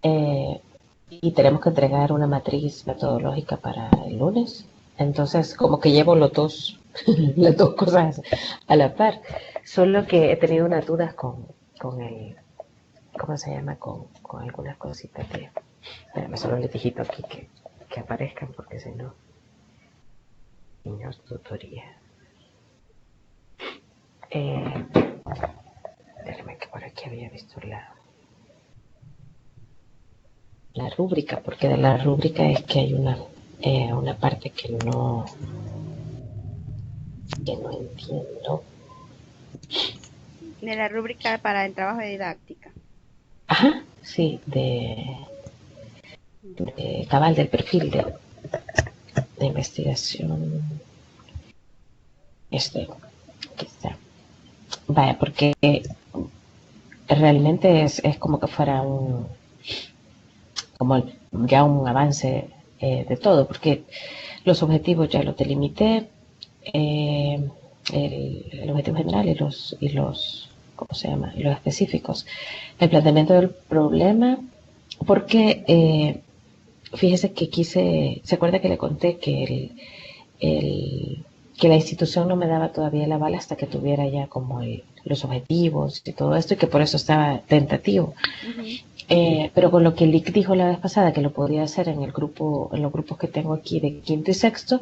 eh, y tenemos que entregar una matriz metodológica para el lunes. Entonces, como que llevo los dos, las dos cosas a la par. Solo que he tenido unas dudas con el, ¿cómo se llama? Con algunas cositas de, espérame, solo les dijito aquí que aparezcan porque si no, niños, tutoría. Déjame que por aquí había visto la rúbrica, porque de la rúbrica es que hay una parte que no entiendo. De la rúbrica para el trabajo de didáctica. Ajá, sí, de cabal del perfil de investigación. Aquí está. Vaya, porque realmente es como que fuera como ya un avance de todo, porque los objetivos ya los delimité, eh, el objetivo general y los, ¿cómo se llama? Y los específicos. El planteamiento del problema, porque fíjese que se acuerda que le conté que el, que la institución no me daba todavía el aval hasta que tuviera ya como los objetivos y todo esto, y que por eso estaba tentativo. Ujú. Pero con lo que Lick dijo la vez pasada, que lo podía hacer en el grupo, en los grupos que tengo aquí de quinto y sexto,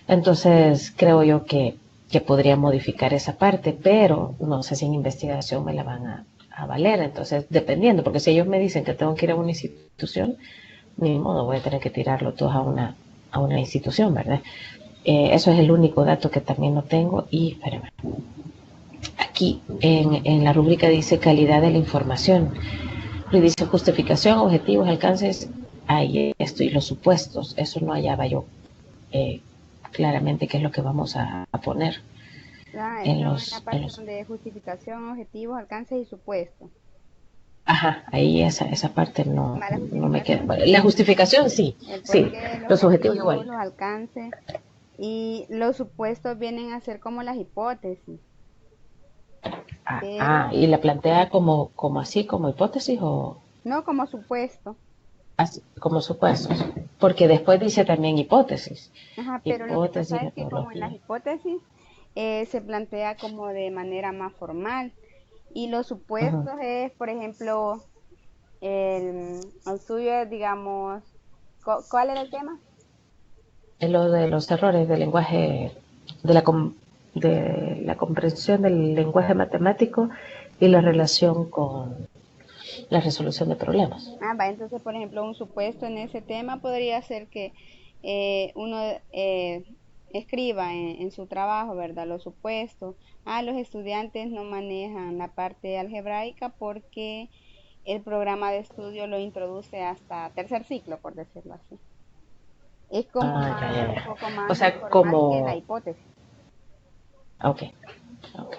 entonces creo yo que podría modificar esa parte, pero no sé si en investigación me la van a valer, entonces dependiendo, porque si ellos me dicen que tengo que ir a una institución, ni modo, voy a tener que tirarlo todos a una institución, ¿verdad? Eso es el único dato que también no tengo y, espérame, aquí en la rúbrica dice calidad de la información. Y dice justificación, objetivos, alcances, ahí esto y los supuestos, eso no hallaba yo eh, claramente qué es lo que vamos a poner Ah, en eso en la en parte los, donde justificación, objetivos, alcances y supuestos. ajá, ahí esa parte no, Va la no me queda. justificación, Bueno, la justificación sí, el sí, porqué, el los objetivos objetivo, igual. los alcances y los supuestos vienen a ser como las hipótesis, pero Y la plantea como así, como hipótesis o no como supuesto. así, como supuestos, porque después dice también hipótesis, Ajá, pero lo que hipótesis, pasa es que como en las metodología. hipótesis se plantea como de manera más formal y los Ujú. supuestos es, por ejemplo, el suyo, digamos, ¿cuál era el tema? En lo de los errores del lenguaje, de de la comprensión del lenguaje matemático y la relación con la resolución de problemas. Ah, va, entonces, por ejemplo, un supuesto en ese tema podría ser que uno escriba en su trabajo, ¿verdad? Los supuestos. Ah, los estudiantes no manejan la parte algebraica porque el programa de estudio lo introduce hasta tercer ciclo, por decirlo así. Es como Ya, ya, más, un ya. poco O más sea, informal que la hipótesis. ok, ok,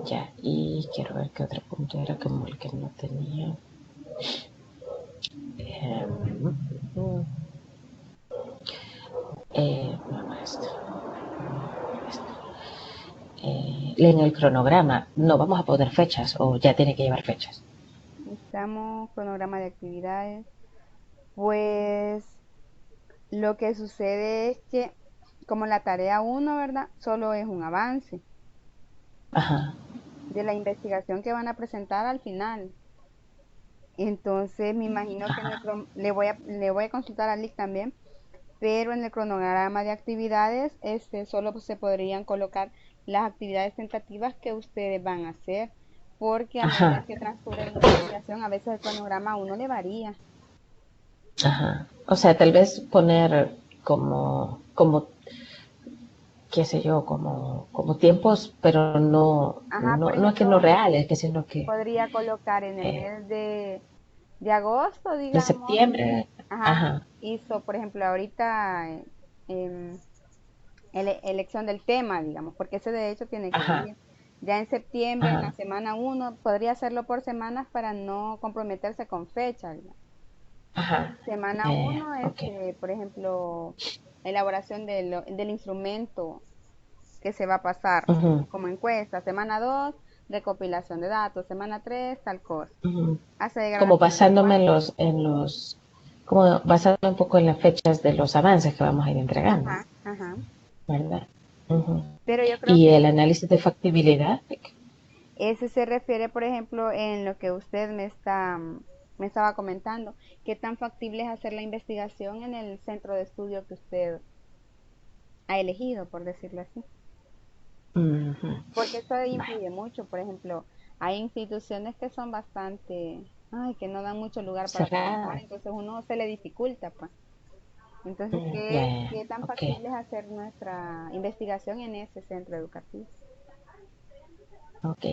ya. Y quiero ver qué otro punto era como el que no tenía. Eh, no, en el cronograma no vamos a poner fechas o ya tiene que llevar fechas. Estamos, cronograma de actividades. Pues lo que sucede es que como la tarea uno, ¿verdad? Solo es un avance Ajá, de la investigación que van a presentar al final. Entonces me imagino que le voy a consultar a Lick también, pero en el cronograma de actividades solo se podrían colocar las actividades tentativas que ustedes van a hacer, porque a medida ajá, que transcurre la investigación, a veces el cronograma a uno le varía. ajá. O sea, tal vez poner como qué sé yo, como tiempos, pero Ajá, por no es que no ejemplo, reales, que sino que podría colocar en el eh, mes de agosto, de digamos, septiembre, ajá, ajá, hizo, por ejemplo, ahorita elección del tema, digamos, porque ese de hecho tiene que ajá, ir. Ya en septiembre, en la ajá, semana uno podría hacerlo por semanas para no comprometerse con fecha, digamos. ajá, Semana uno, ok, por ejemplo, elaboración del instrumento que se va a pasar ujú, como encuesta. Semana 2 recopilación de datos, semana 3 tal cosa, Ujú. hasta llegar a la Como semana basándome 4. como basándome un poco en las fechas de los avances que vamos a ir entregando, Ajá, ajá. ¿verdad? Ujú. Pero yo creo Y que el análisis de factibilidad, ese se refiere, por ejemplo, en lo que usted me estaba comentando, qué tan factible es hacer la investigación en el centro de estudio que usted ha elegido, por decirlo así. ujú, Porque eso vale, influye mucho. Por ejemplo, hay instituciones que son bastante, ay, que no dan mucho lugar para trabajar, cerrada. entonces uno se le dificulta, pues. Entonces, Ya, ¿qué, ya, ya, qué tan ok. factible es hacer nuestra investigación en ese centro educativo? Ok,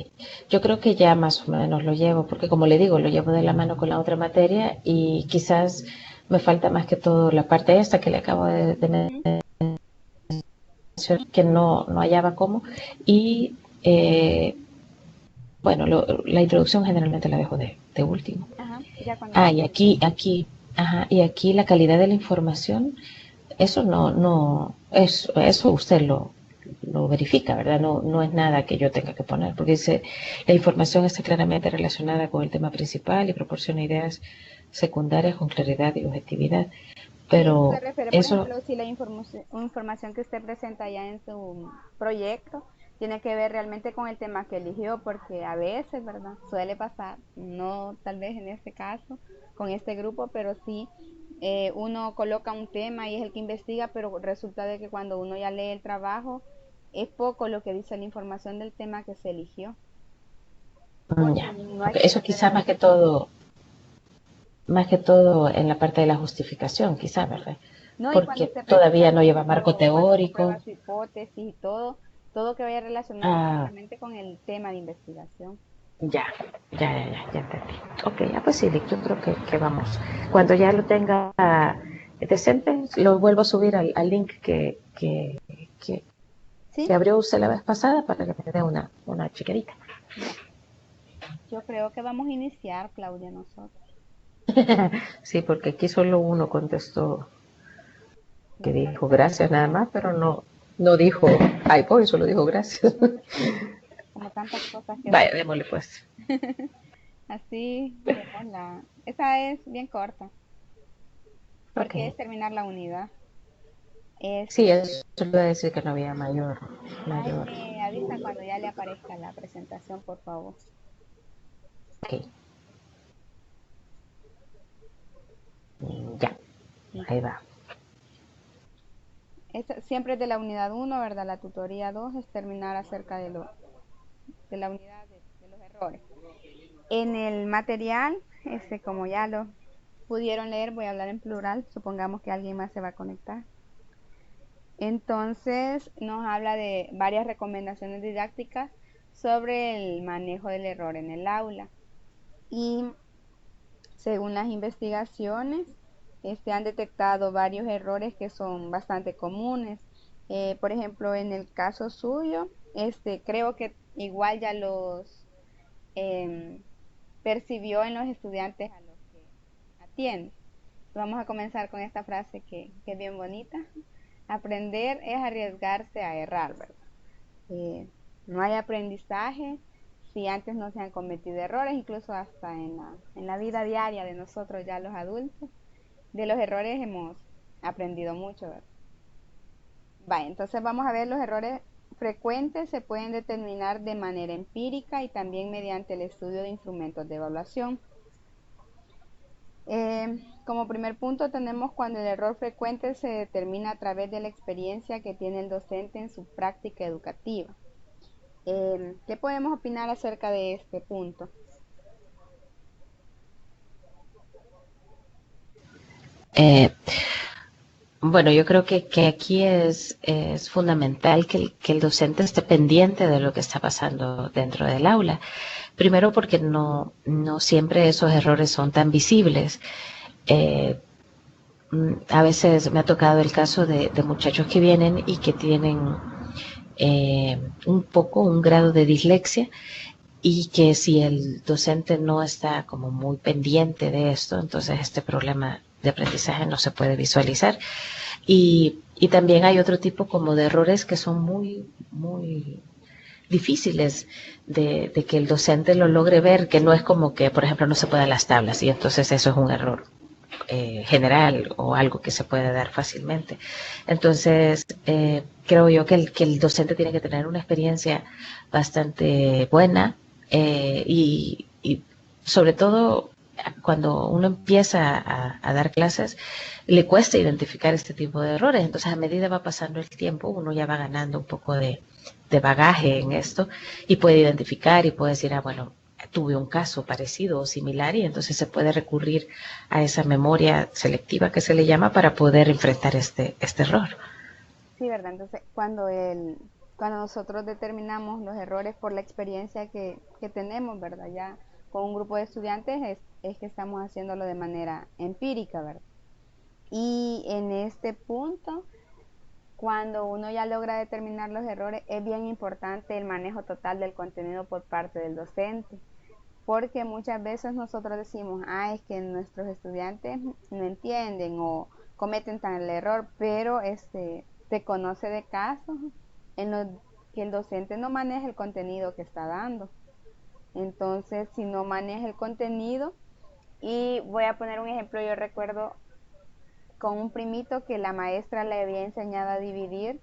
yo creo que ya más o menos lo llevo, porque como le digo, lo llevo de la mano con la otra materia y quizás me falta más que todo la parte esta que le acabo de Ujú. mencionar, que no hallaba cómo. Y bueno, la introducción generalmente la dejo de último. Ajá, ya cuando Ah, está y terminando. ajá, y aquí la calidad de la información, eso eso usted lo verifica, ¿verdad? No es nada que yo tenga que poner, porque dice, la información está claramente relacionada con el tema principal y proporciona ideas secundarias con claridad y objetividad. Sí, eso se Pero refiere, por eso, ejemplo, si la información que usted presenta ya en su proyecto tiene que ver realmente con el tema que eligió, porque a veces, ¿verdad? Suele pasar, no tal vez en este caso, con este grupo, pero sí uno coloca un tema y es el que investiga, pero resulta de que cuando uno ya lee el trabajo, es poco lo que dice la información del tema que se eligió, porque ya, no hay ok, que eso perder quizá el tiempo. más que todo en la parte de la justificación, quizá, ¿verdad? No, y cuando Porque usted presenta, todavía no por lleva marco ejemplo, cuando teórico. comprueba su hipótesis y todo que vaya relacionado Ah, directamente con el tema de investigación. ya, ya entendí. Ok, ya pues sí, Lick, yo creo que vamos. Cuando ya lo tenga decente, lo vuelvo a subir al link que, Sí, que abrió usted la vez pasada para que me dé una chequerita. va. Yo creo que vamos a iniciar, Claudia, nosotros. Sí, porque aquí solo uno contestó que dijo Bastante gracias nada más, pero no dijo, ay, voy, solo dijo gracias. como tantas cosas que Vaya, hacer. démosle pues. Así, vemos esa es bien corta, Ok. porque es terminar la unidad. Sí, Este, eso le iba a decir que no había ahí mayor. me avisa cuando ya le aparezca la presentación, por favor. Ok, ya, ahí va. Siempre es de la unidad 1, ¿verdad? La tutoría 2 es terminar acerca de la unidad de los errores. En el material, como ya lo pudieron leer, voy a hablar en plural, supongamos que alguien más se va a conectar. Entonces nos habla de varias recomendaciones didácticas sobre el manejo del error en el aula. Y según las investigaciones, han detectado varios errores que son bastante comunes. Por ejemplo, en el caso suyo, creo que igual ya los em, percibió en los estudiantes a los que atiende. Vamos a comenzar con esta frase que es bien bonita. Aprender es arriesgarse a errar, ¿verdad? Eh, no hay aprendizaje si antes no se han cometido errores, incluso hasta en la vida diaria de nosotros ya los adultos. De los errores hemos aprendido mucho, ¿verdad? Vale, entonces vamos a ver los errores frecuentes se pueden determinar de manera empírica y también mediante el estudio de instrumentos de evaluación. Como primer punto tenemos cuando el error frecuente se determina a través de la experiencia que tiene el docente en su práctica educativa. ¿Qué podemos opinar acerca de este punto? Eh, bueno, yo creo que aquí es fundamental que el docente esté pendiente de lo que está pasando dentro del aula. Primero porque no siempre esos errores son tan visibles. Eh, a veces me ha tocado el caso de muchachos que vienen y que tienen un poco, un grado de dislexia y que si el docente no está como muy pendiente de esto, entonces este problema de aprendizaje no se puede visualizar. Y también hay otro tipo como de errores que son muy difíciles de que el docente lo logre ver, que no es como que, por ejemplo, no se puedan las tablas y entonces eso es un error general o algo que se puede dar fácilmente. Entonces, creo yo que el docente tiene que tener una experiencia bastante buena y sobre todo cuando uno empieza a dar clases, le cuesta identificar este tipo de errores. Entonces, a medida va pasando el tiempo, uno ya va ganando un poco de bagaje en esto y puede identificar y puede decir, bueno, tuve un caso parecido o similar y entonces se puede recurrir a esa memoria selectiva que se le llama para poder enfrentar este error. Sí, ¿verdad? Entonces, cuando nosotros determinamos los errores por la experiencia que tenemos, ¿verdad? Ya con un grupo de estudiantes es que estamos haciéndolo de manera empírica, ¿verdad? Y en este punto, cuando uno ya logra determinar los errores, es bien importante el manejo total del contenido por parte del docente, porque muchas veces nosotros decimos, es que nuestros estudiantes no entienden o cometen tal error, pero se conoce de casos en los que el docente no maneja el contenido que está dando. Entonces, si no maneja el contenido, y voy a poner un ejemplo, yo recuerdo con un primito que la maestra le había enseñado a dividir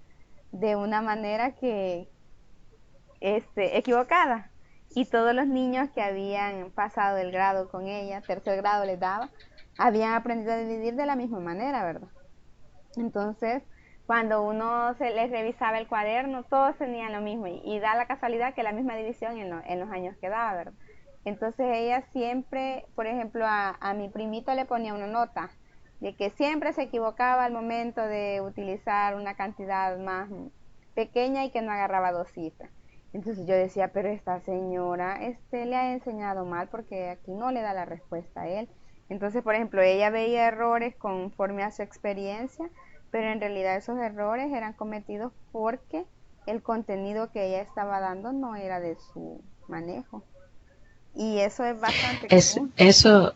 de una manera que equivocada, y todos los niños que habían pasado el grado con ella, tercer grado les daba, habían aprendido a dividir de la misma manera, ¿verdad? Entonces, cuando uno se les revisaba el cuaderno, todos tenían lo mismo y da la casualidad que la misma división en los años que daba, ¿verdad? Entonces ella siempre, por ejemplo, a mi primito le ponía una nota de que siempre se equivocaba al momento de utilizar una cantidad más pequeña y que no agarraba dos cifras. Entonces yo decía, pero esta señora le ha enseñado mal porque aquí no le da la respuesta a él. Entonces, por ejemplo, ella veía errores conforme a su experiencia, pero en realidad esos errores eran cometidos porque el contenido que ella estaba dando no era de su manejo. Y eso es bastante común.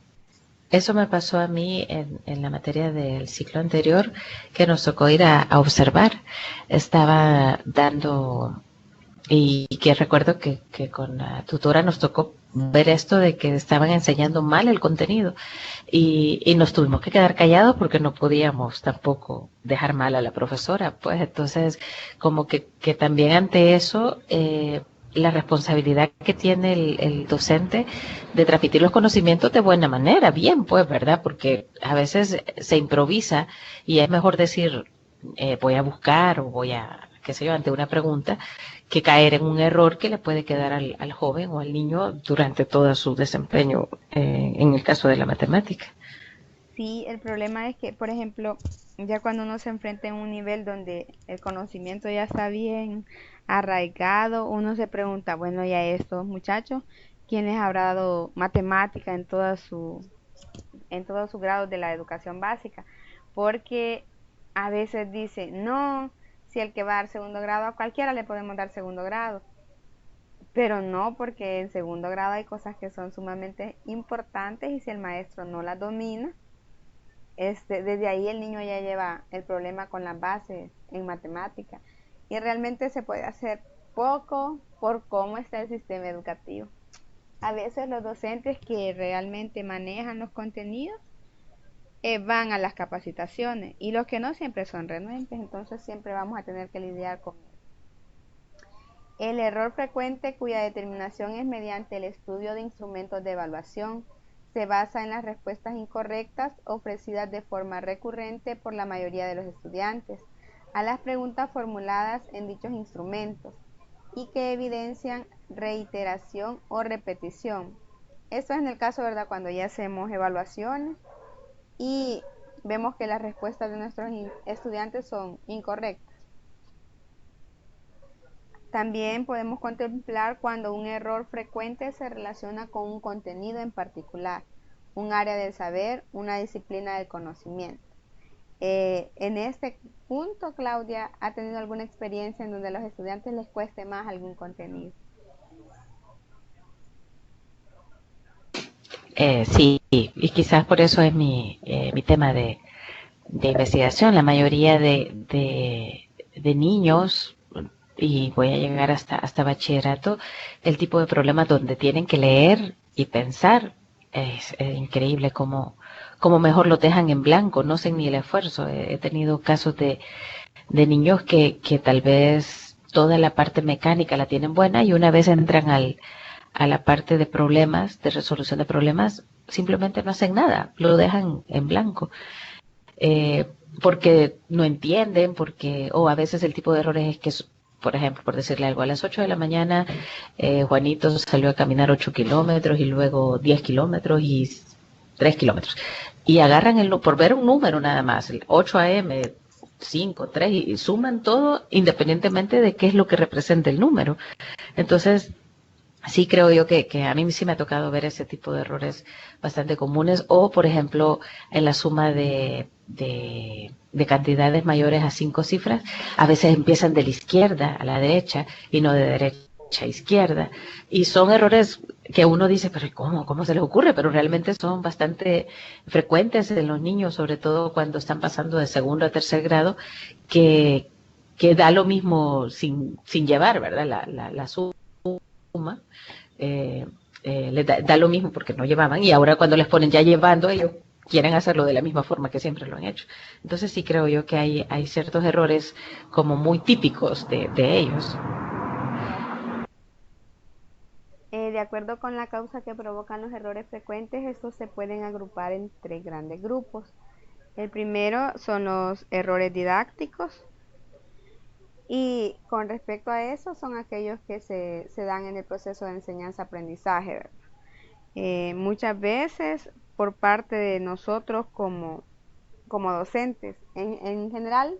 Eso me pasó a mí en la materia del ciclo anterior, que nos tocó ir a observar. Estaba dando, y que recuerdo que con la tutora nos tocó ver esto de que estaban enseñando mal el contenido y nos tuvimos que quedar callados porque no podíamos tampoco dejar mal a la profesora. Pues entonces, como que también ante eso, la responsabilidad que tiene el docente de transmitir los conocimientos de buena manera, bien, pues, ¿verdad? Porque a veces se improvisa y es mejor decir, voy a buscar o voy a, qué sé yo, ante una pregunta, que caer en un error que le puede quedar al joven o al niño durante todo su desempeño, en el caso de la matemática. Sí, el problema es que, por ejemplo, ya cuando uno se enfrenta en un nivel donde el conocimiento ya está bien arraigado, uno se pregunta, bueno, y a estos muchachos, ¿quién les habrá dado matemática en todos sus grados de la educación básica? Porque a veces dice, no, si el que va a dar segundo grado, a cualquiera le podemos dar segundo grado. Pero no, porque en segundo grado hay cosas que son sumamente importantes y si el maestro no las domina, desde ahí el niño ya lleva el problema con las bases en matemática. Y realmente se puede hacer poco por cómo está el sistema educativo. A veces los docentes que realmente manejan los contenidos van a las capacitaciones y los que no siempre son renuentes, entonces siempre vamos a tener que lidiar con él. El error frecuente cuya determinación es mediante el estudio de instrumentos de evaluación se basa en las respuestas incorrectas ofrecidas de forma recurrente por la mayoría de los estudiantes a las preguntas formuladas en dichos instrumentos y que evidencian reiteración o repetición. Esto es en el caso, ¿verdad?, cuando ya hacemos evaluaciones y vemos que las respuestas de nuestros estudiantes son incorrectas. También podemos contemplar cuando un error frecuente se relaciona con un contenido en particular, un área del saber, una disciplina del conocimiento. En este punto, Claudia, ¿ha tenido alguna experiencia en donde a los estudiantes les cueste más algún contenido? Sí, y quizás por eso es mi tema de investigación. La mayoría de niños y voy a llegar hasta bachillerato, el tipo de problemas donde tienen que leer y pensar es increíble como mejor lo dejan en blanco, no sé ni el esfuerzo. He tenido casos de niños que tal vez toda la parte mecánica la tienen buena y una vez entran a la parte de problemas, de resolución de problemas, simplemente no hacen nada, lo dejan en blanco. Eh, porque no entienden, o a veces el tipo de errores es que, por ejemplo, por decirle algo, a las 8 de la mañana Juanito salió a caminar 8 kilómetros y luego 10 kilómetros y 3 kilómetros. Y agarran por ver un número nada más, el 8 AM, 5, 3, y suman todo independientemente de qué es lo que representa el número. Entonces, sí creo yo que a mí sí me ha tocado ver ese tipo de errores bastante comunes, o por ejemplo en la suma de cantidades mayores a 5 cifras, a veces empiezan de la izquierda a la derecha y no de derecha a izquierda, y son errores que uno dice, pero ¿cómo se les ocurre? Pero realmente son bastante frecuentes en los niños, sobre todo cuando están pasando de segundo a tercer grado, que, que da lo mismo sin llevar, ¿verdad? La suma eh, les da lo mismo porque no llevaban, y ahora cuando les ponen ya llevando, ellos quieren hacerlo de la misma forma que siempre lo han hecho. Entonces sí creo yo que hay ciertos errores como muy típicos de ellos. De acuerdo con la causa que provocan los errores frecuentes, estos se pueden agrupar en tres grandes grupos. El primero son los errores didácticos, y con respecto a eso son aquellos que se dan en el proceso de enseñanza-aprendizaje, ¿verdad? Muchas veces por parte de nosotros como docentes. En general,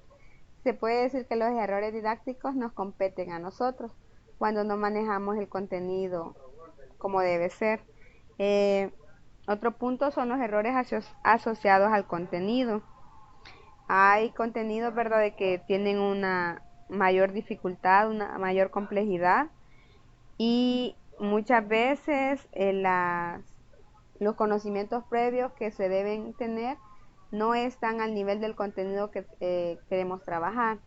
se puede decir que los errores didácticos nos competen a nosotros cuando no manejamos el contenido como debe ser. Eh, Otro punto son los errores asociados al contenido. Hay contenidos, ¿verdad?, de que tienen una mayor dificultad, una mayor complejidad, y muchas veces los conocimientos previos que se deben tener no están al nivel del contenido que queremos trabajar.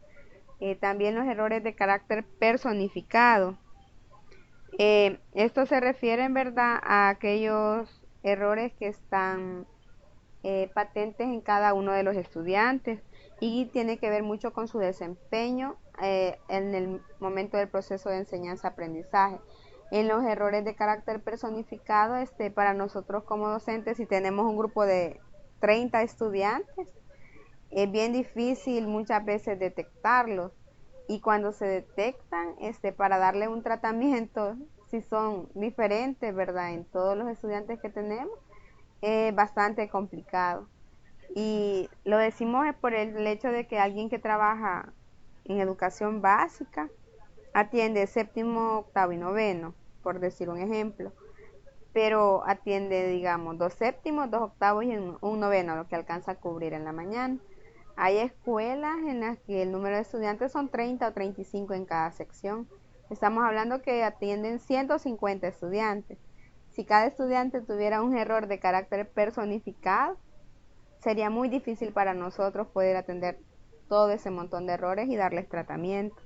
También los errores de carácter personificado. Esto se refiere en verdad a aquellos errores que están patentes en cada uno de los estudiantes y tiene que ver mucho con su desempeño en el momento del proceso de enseñanza-aprendizaje. En los errores de carácter personificado, para nosotros como docentes, si tenemos un grupo de 30 estudiantes, es bien difícil muchas veces detectarlos, y cuando se detectan, para darle un tratamiento, si son diferentes, ¿verdad?, en todos los estudiantes que tenemos, es bastante complicado. Y lo decimos por el hecho de que alguien que trabaja en educación básica atiende séptimo, octavo y noveno, por decir un ejemplo, pero atiende, digamos, 2 séptimos, 2 octavos y un noveno, lo que alcanza a cubrir en la mañana. Hay escuelas en las que el número de estudiantes son 30 o 35 en cada sección. Estamos hablando que atienden 150 estudiantes. Si cada estudiante tuviera un error de carácter personificado, sería muy difícil para nosotros poder atender todo ese montón de errores y darles tratamiento.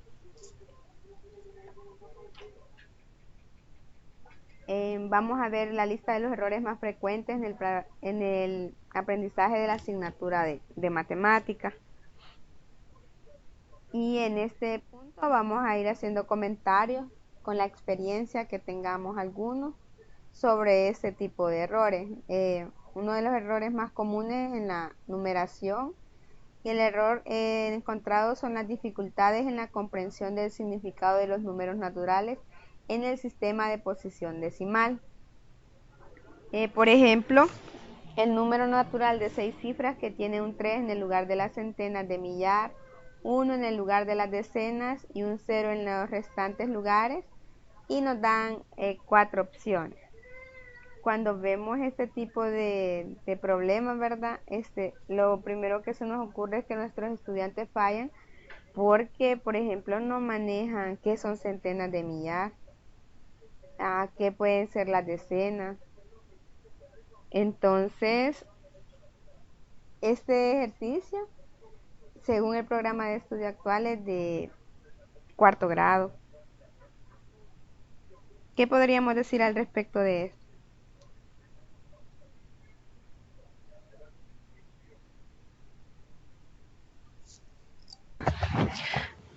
Vamos a ver la lista de los errores más frecuentes en el aprendizaje de la asignatura de matemática. Y en este punto vamos a ir haciendo comentarios con la experiencia que tengamos algunos sobre este tipo de errores. Uno de los errores más comunes en la numeración y el error encontrado son las dificultades en la comprensión del significado de los números naturales en el sistema de posición decimal. Por ejemplo, el número natural de 6 cifras que tiene un 3 en el lugar de las centenas de millar, 1 en el lugar de las decenas y un 0 en los restantes lugares, y nos dan 4 opciones. Cuando vemos este tipo de problemas, ¿verdad? Lo primero que se nos ocurre es que nuestros estudiantes fallan porque, por ejemplo, no manejan qué son centenas de millar, qué pueden ser las decenas. Entonces, este ejercicio, según el programa de estudio actual, es de cuarto grado. ¿Qué podríamos decir al respecto de esto?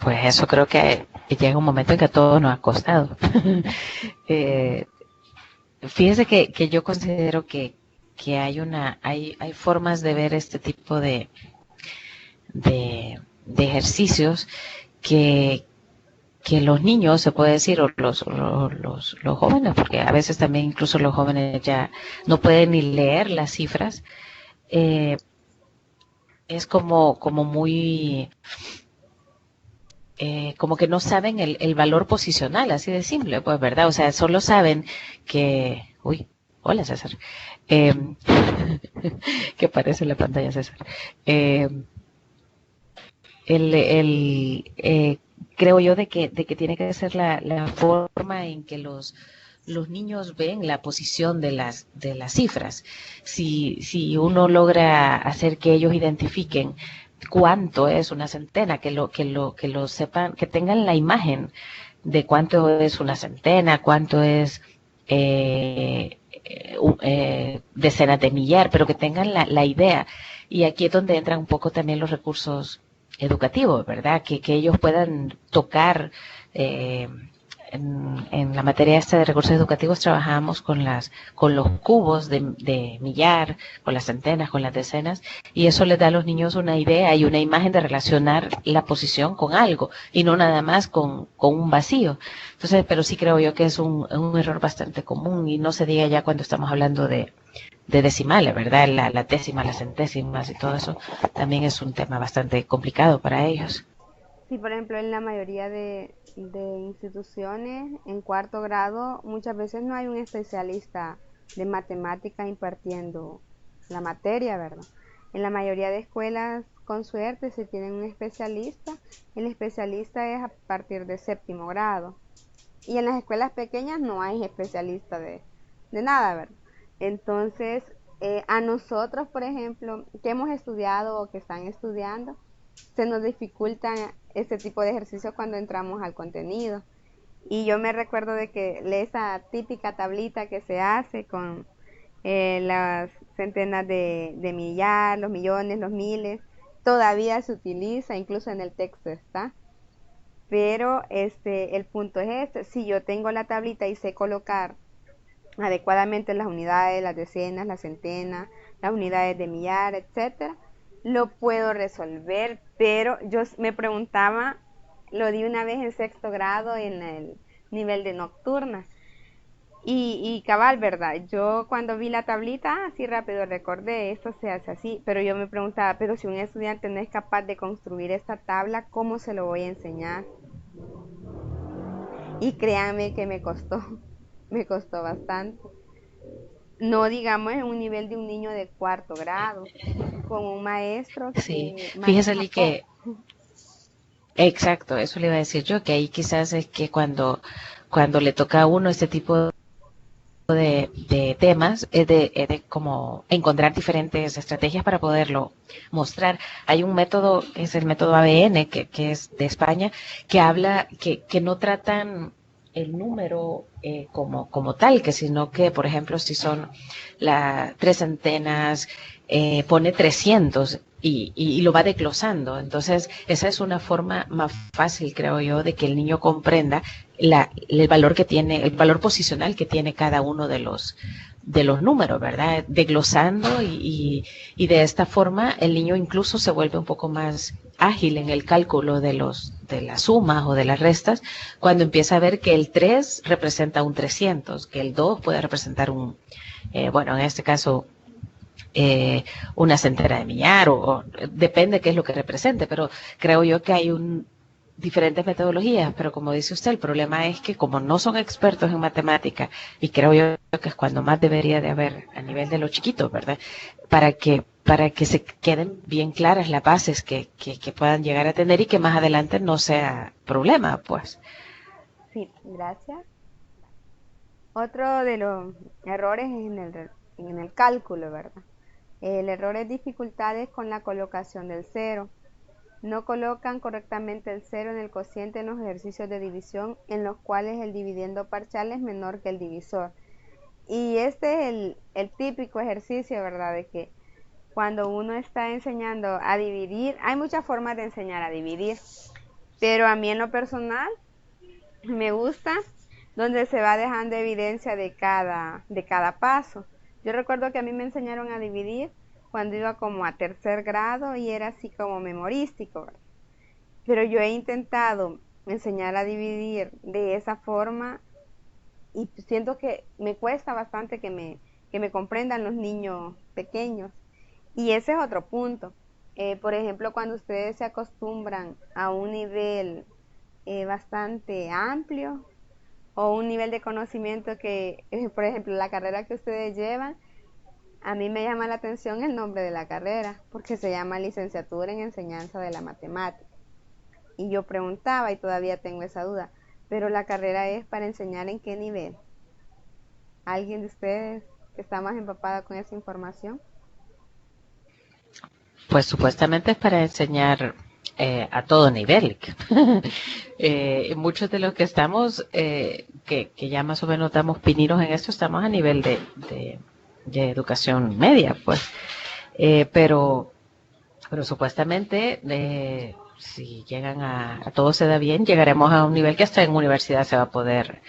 Pues eso creo que llega un momento en que a todos nos ha costado. eh, Fíjese que yo considero que hay formas de ver este tipo de ejercicios que, que los niños, se puede decir, o los jóvenes, porque a veces también incluso los jóvenes ya no pueden ni leer las cifras, eh, es como muy, como que no saben el valor posicional, así de simple, pues, ¿verdad? O sea, solo saben uy, hola César, eh, que aparece en la pantalla César. Eh, Creo yo de que tiene que ser la forma en que los niños ven la posición de las cifras. Si uno logra hacer que ellos identifiquen cuánto es una centena, que lo sepan, que tengan la imagen de cuánto es una centena, cuánto es decenas de millar, pero que tengan la idea. Y aquí es donde entran un poco también los recursos educativos, ¿verdad? Que ellos puedan tocar. eh, en la materia esta de recursos educativos trabajamos con los cubos de millar, con las centenas, con las decenas, y eso les da a los niños una idea y una imagen de relacionar la posición con algo, y no nada más con un vacío. Entonces, pero sí creo yo que es un error bastante común, y no se diga ya cuando estamos hablando de decimales, ¿verdad? La décima, las centésimas y todo eso también es un tema bastante complicado para ellos. Sí, por ejemplo, en la mayoría de instituciones en cuarto grado muchas veces no hay un especialista de matemática impartiendo la materia, ¿verdad? En la mayoría de escuelas, con suerte, se tienen un especialista. El especialista es a partir de séptimo grado. Y en las escuelas pequeñas no hay especialista de nada, ¿verdad? Entonces, a nosotros, por ejemplo, que hemos estudiado o que están estudiando, se nos dificulta este tipo de ejercicios cuando entramos al contenido. Y yo me recuerdo de que esa típica tablita que se hace con las centenas de millar, los millones, los miles, todavía se utiliza, incluso en el texto está. Pero el punto es este: si yo tengo la tablita y sé colocar adecuadamente las unidades, las decenas, las centenas, las unidades de millar, etcétera, lo puedo resolver. Pero yo me preguntaba, lo di una vez en sexto grado en el nivel de nocturna. Y cabal, ¿verdad? Yo cuando vi la tablita, así rápido recordé, esto se hace así, pero yo me preguntaba, pero si un estudiante no es capaz de construir esta tabla, ¿cómo se lo voy a enseñar? Y créanme que me costó, me costó bastante. No digamos en un nivel de un niño de cuarto grado, con un maestro Sí, que fíjese maneja Lee, que poco. exacto, eso le iba a decir yo, que ahí quizás es que cuando le toca a uno este tipo de temas, es de como encontrar diferentes estrategias para poderlo mostrar. Hay un método, que es el método ABN, que es de España, que habla, que no tratan el número como tal, que sino que, por ejemplo, si son las tres centenas, pone 300 y lo va desglosando. Entonces, esa es una forma más fácil, creo yo, de que el niño comprenda el valor que tiene, el valor posicional que tiene cada uno de los números, ¿verdad? Desglosando y de esta forma el niño incluso se vuelve un poco más ágil en el cálculo de las sumas o de las restas, cuando empieza a ver que el 3 representa un 300, que el 2 puede representar bueno, en este caso, una centena de millar, o depende qué es lo que represente, pero creo yo que hay diferentes metodologías, pero como dice usted, el problema es que como no son expertos en matemática, y creo yo que es cuando más debería de haber a nivel de los chiquitos, ¿verdad? Para que se queden bien claras las bases que puedan llegar a tener y que más adelante no sea problema, pues. Sí, gracias. Otro de los errores es en el cálculo, ¿verdad? El error es dificultades con la colocación del cero. No colocan correctamente el cero en el cociente en los ejercicios de división en los cuales el dividendo parcial es menor que el divisor. Y este es el típico ejercicio, ¿verdad? De que cuando uno está enseñando a dividir, hay muchas formas de enseñar a dividir, pero a mí en lo personal me gusta donde se va dejando evidencia de cada paso. Yo recuerdo que a mí me enseñaron a dividir cuando iba como a tercer grado y era así como memorístico, ¿verdad? Pero yo he intentado enseñar a dividir de esa forma y siento que me cuesta bastante que me comprendan los niños pequeños. Y ese es otro punto. Por ejemplo, cuando ustedes se acostumbran a un nivel bastante amplio o un nivel de conocimiento que, por ejemplo, la carrera que ustedes llevan, a mí me llama la atención el nombre de la carrera, porque se llama Licenciatura en Enseñanza de la Matemática. Y yo preguntaba, y todavía tengo esa duda, pero la carrera es para enseñar en qué nivel. ¿Alguien de ustedes que está más empapada con esa información? Pues supuestamente es para enseñar a todo nivel. Muchos de los que estamos, que ya más o menos damos pininos en esto, estamos a nivel de educación media, pues. Pero supuestamente, si llegan a todo se da bien, llegaremos a un nivel que hasta en universidad se va a poder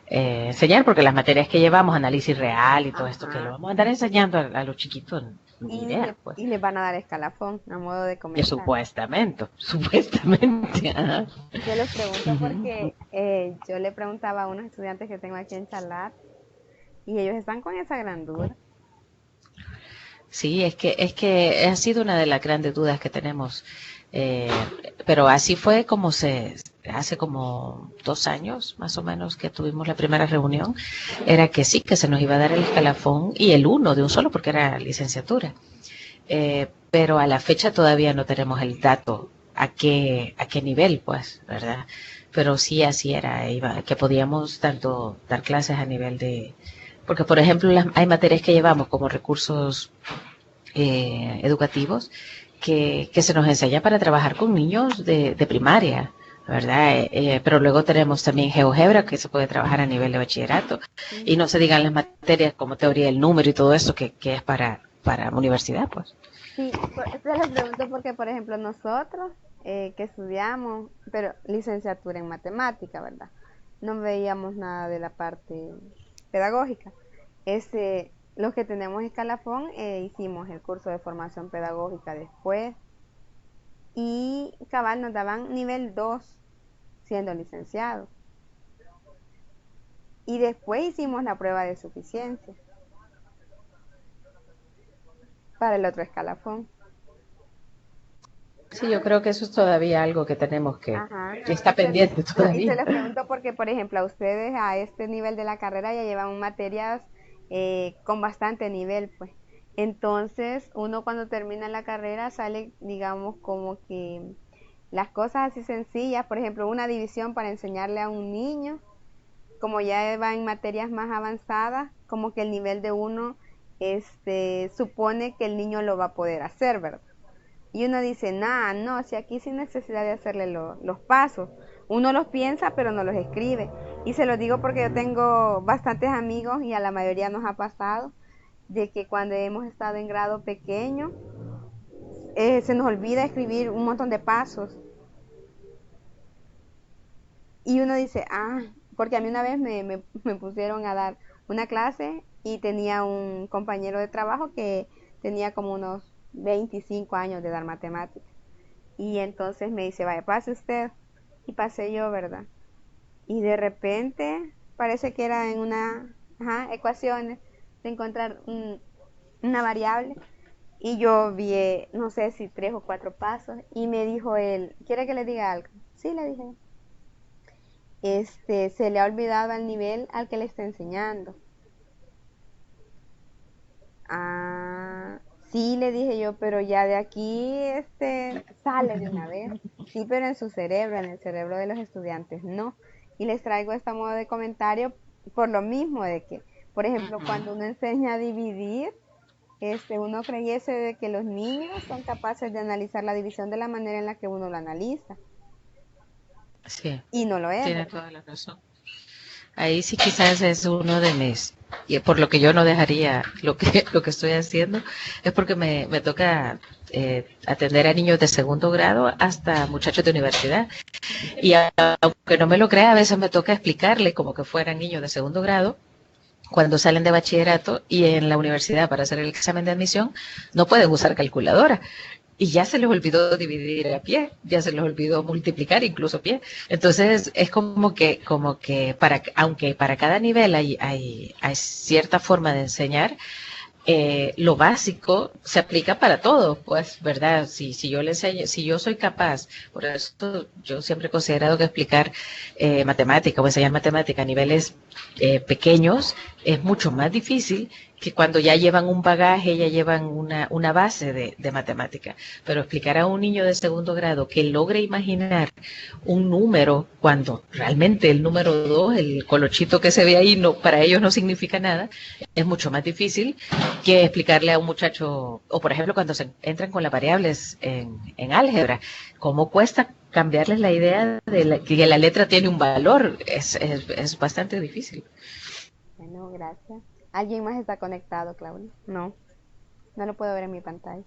enseñar, porque las materias que llevamos, análisis real y todo esto, que lo Ajá. vamos a andar enseñando a los chiquitos, ni idea, pues. Y les van a dar escalafón a modo de Y comenzar. supuestamente, supuestamente. Ajá. Yo les pregunto Ujú. porque yo le preguntaba a unos estudiantes que tengo aquí en Chalat y ellos están con esa gran duda. Sí, es que ha sido una de las grandes dudas que tenemos. Eh, pero así fue como hace como 2 años más o menos que tuvimos la primera reunión, era que sí, que se nos iba a dar el escalafón y el uno de un solo porque era licenciatura. Pero a la fecha todavía no tenemos el dato a qué nivel, pues, ¿verdad? Pero sí así era, que podíamos tanto dar clases a nivel de, porque por ejemplo hay materias que llevamos como recursos educativos que se nos enseña para trabajar con niños de primaria, ¿verdad? Pero luego tenemos también GeoGebra que se puede trabajar a nivel de bachillerato y no Ujú. se digan las materias como teoría del número y todo eso que es para universidad, pues. Sí, se les pregunto porque, por ejemplo, nosotros que estudiamos, pero licenciatura en matemática, ¿verdad? No veíamos nada de la parte pedagógica. Los que tenemos escalafón, hicimos el curso de formación pedagógica después y cabal nos daban nivel 2 siendo licenciados. Y después hicimos la prueba de suficiencia para el otro escalafón. Sí, yo creo que eso es todavía algo que tenemos Ajá. que está pendiente Y se todavía. les pregunto porque, por ejemplo, a ustedes a este nivel de la carrera ya llevan materias con bastante nivel, pues. Entonces, uno cuando termina la carrera sale, digamos, como que las cosas así sencillas, por ejemplo, una división para enseñarle a un niño, como ya va en materias más avanzadas, como que el nivel de uno supone que el niño lo va a poder hacer, ¿verdad? Y uno dice, nada, no, si aquí sin necesidad de hacerle los pasos. Uno los piensa, pero no los escribe. Y se lo digo porque yo tengo bastantes amigos y a la mayoría nos ha pasado de que cuando hemos estado en grado pequeño, se nos olvida escribir un montón de pasos. Y uno dice, ah, porque a mí una vez me pusieron a dar una clase y tenía un compañero de trabajo que tenía como unos 25 años de dar matemáticas. Y entonces me dice, vaya, pase usted. Y pasé yo, ¿verdad? Y de repente parece que era en una ecuaciones de encontrar una variable. Y yo vi, no sé si 3 o 4 pasos. Y me dijo él, ¿quiere que le diga algo? Sí, le dije. Se le ha olvidado al nivel al que le está enseñando. Ah, sí, le dije yo, pero ya de aquí sale de una vez. Sí, pero en su cerebro, en el cerebro de los estudiantes, no. Y les traigo esta modo de comentario por lo mismo de que, por ejemplo, cuando uno enseña a dividir, uno creyese de que los niños son capaces de analizar la división de la manera en la que uno lo analiza, Sí, y no lo es, tiene ¿verdad? toda la razón. Ahí sí quizás es uno de mis, y por lo que yo no dejaría lo que estoy haciendo, es porque me toca atender a niños de segundo grado hasta muchachos de universidad. Y aunque no me lo crea, a veces me toca explicarle como que fueran niños de segundo grado cuando salen de bachillerato y en la universidad para hacer el examen de admisión no pueden usar calculadora y ya se les olvidó dividir a pie, ya se les olvidó multiplicar incluso a pie. Entonces es como que aunque para cada nivel hay cierta forma de enseñar, lo básico se aplica para todo, pues, ¿verdad? Si yo le enseño, si yo soy capaz, por eso yo siempre he considerado que explicar matemática o enseñar matemática a niveles pequeños es mucho más difícil que cuando ya llevan un bagaje, ya llevan una base de matemática. Pero explicar a un niño de segundo grado que logre imaginar un número cuando realmente el número 2, el colochito que se ve ahí, no, para ellos no significa nada, es mucho más difícil que explicarle a un muchacho, o por ejemplo cuando se entran con las variables en álgebra, cómo cuesta cambiarles la idea de que la letra tiene un valor, es bastante difícil. Bueno, gracias. ¿Alguien más está conectado, Claudia? No, no lo puedo ver en mi pantalla.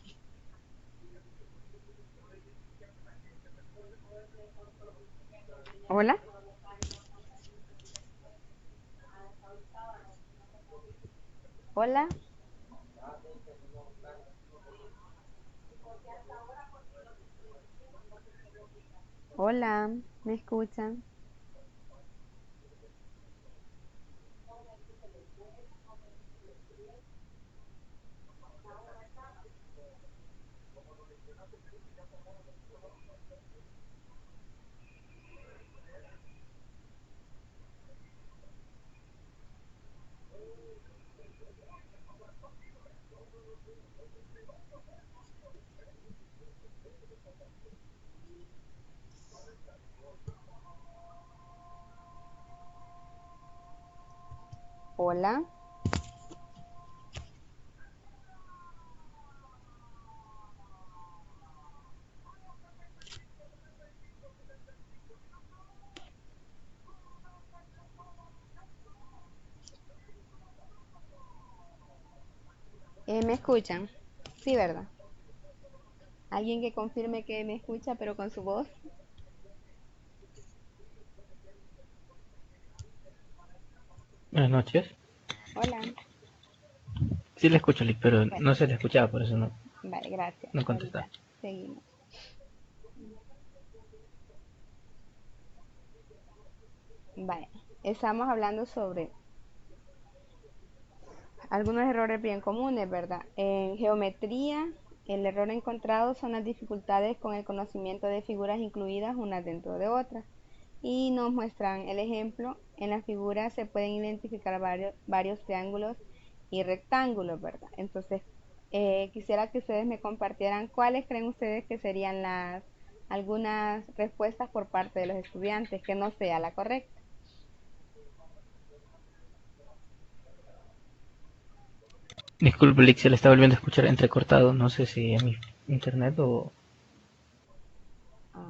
Hola, hola, hola, ¿me escuchan? Hola, ¿me escuchan? Sí, ¿verdad? ¿Alguien que confirme que me escucha pero con su voz? Buenas noches. Hola, Sí le escucho, Lick, pero bueno, no se le escuchaba, por eso vale, gracias. no Ahorita contestaba. seguimos. Vale, estamos hablando sobre algunos errores bien comunes, ¿verdad? En geometría, el error encontrado son las dificultades con el conocimiento de figuras incluidas unas dentro de otras. Y nos muestran el ejemplo. En la figura se pueden identificar varios triángulos y rectángulos, ¿verdad? Entonces, quisiera que ustedes me compartieran cuáles creen ustedes que serían algunas respuestas por parte de los estudiantes que no sea la correcta. Disculpe, Lick, se le está volviendo a escuchar entrecortado. No sé si es mi internet Ah,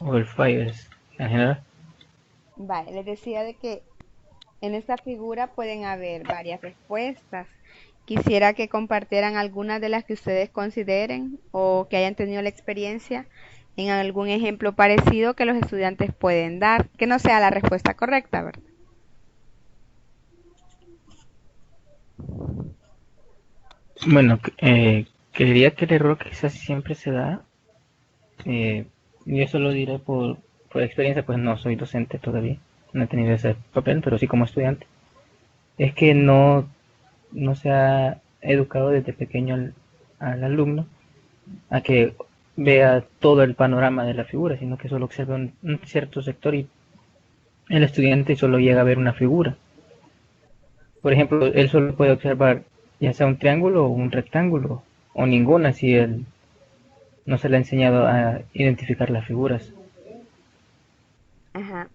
o el Fires en general. vale, les decía de que en esta figura pueden haber varias respuestas. Quisiera que compartieran algunas de las que ustedes consideren o que hayan tenido la experiencia en algún ejemplo parecido que los estudiantes pueden dar, que no sea la respuesta correcta, ¿verdad? Bueno, creería que el error que casi siempre se da, y eso lo diré por experiencia, pues no soy docente todavía, no he tenido ese papel, pero sí como estudiante, es que no se ha educado desde pequeño al alumno a que vea todo el panorama de la figura, sino que solo observa un cierto sector y el estudiante solo llega a ver una figura. Por ejemplo, él solo puede observar ya sea un triángulo o un rectángulo, o ninguna si él no se le ha enseñado a identificar las figuras. Ajá.